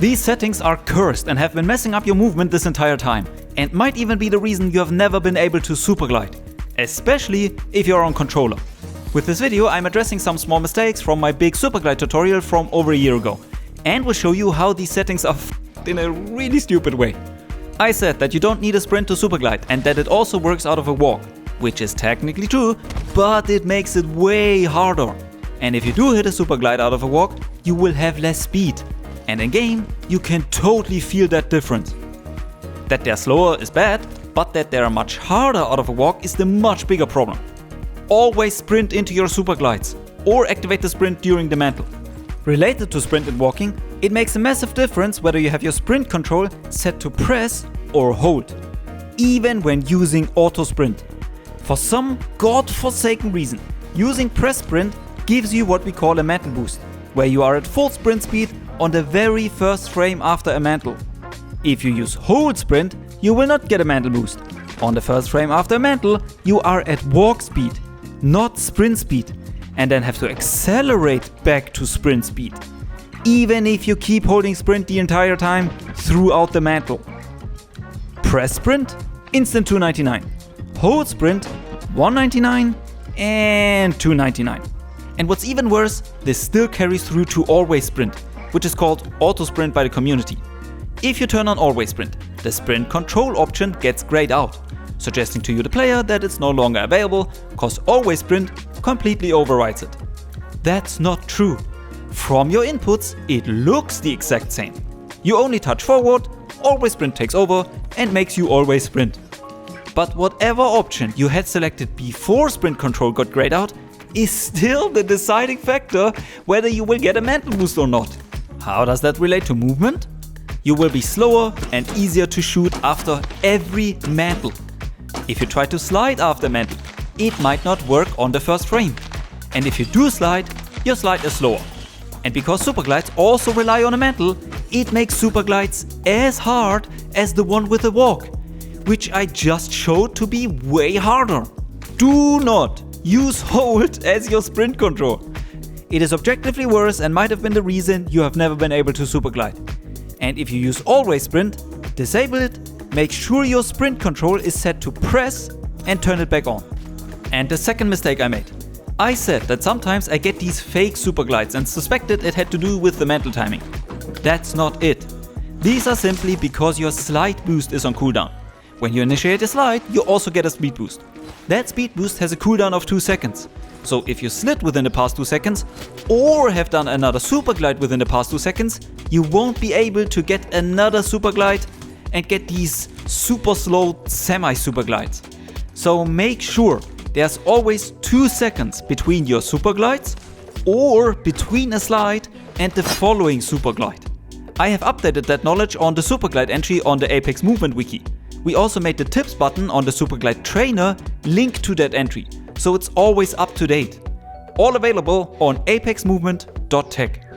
These settings are cursed and have been messing up your movement this entire time, and might even be the reason you have never been able to Superglide, especially if you're on controller. With this video I'm addressing some small mistakes from my big Superglide tutorial from over a year ago, and will show you how these settings are f***ed in a really stupid way. I said that you don't need a sprint to Superglide and that it also works out of a walk, which is technically true, but it makes it way harder. And if you do hit a Superglide out of a walk, you will have less speed. And in game, you can totally feel that difference. That they're slower is bad, but that they're much harder out of a walk is the much bigger problem. Always sprint into your Superglides, or activate the sprint during the mantle. Related to sprint and walking, it makes a massive difference whether you have your sprint control set to press or hold, even when using auto sprint. For some godforsaken reason, using press sprint gives you what we call a Mantleboost, where you are at full sprint speed on the very first frame after a mantle. If you use hold sprint, you will not get a Mantleboost. On the first frame after a mantle, you are at walk speed, not sprint speed, and then have to accelerate back to sprint speed, even if you keep holding sprint the entire time throughout the mantle. Press sprint, instant 299. Hold sprint, 199 and 299. And what's even worse, this still carries through to always sprint, which is called auto sprint by the community. If you turn on always sprint, the sprint control option gets grayed out, suggesting to you the player that it's no longer available cause always sprint completely overrides it. That's not true. From your inputs, it looks the exact same. You only touch forward, always sprint takes over and makes you always sprint. But whatever option you had selected before sprint control got grayed out is still the deciding factor whether you will get a Mantleboost or not. How does that relate to movement? You will be slower and easier to shoot after every mantle. If you try to slide after mantle, it might not work on the first frame. And if you do slide, your slide is slower. And because Superglides also rely on a mantle, it makes Superglides as hard as the one with the walk, which I just showed to be way harder. Do not use hold as your sprint control. It is objectively worse and might have been the reason you have never been able to Superglide. And if you use always sprint, disable it, make sure your sprint control is set to press and turn it back on. And the second mistake I made. I said that sometimes I get these fake Superglides and suspected it had to do with the mantle timing. That's not it. These are simply because your slide boost is on cooldown. When you initiate a slide, you also get a speed boost. That speed boost has a cooldown of 2 seconds. So if you slid within the past 2 seconds, or have done another Superglide within the past 2 seconds, you won't be able to get another Superglide and get these super slow semi-Superglides. So make sure there's always 2 seconds between your Superglides or between a slide and the following Superglide. I have updated that knowledge on the Superglide entry on the Apex Movement wiki. We also made the tips button on the Superglide trainer link to that entry, so it's always up to date. All available on apexmovement.tech.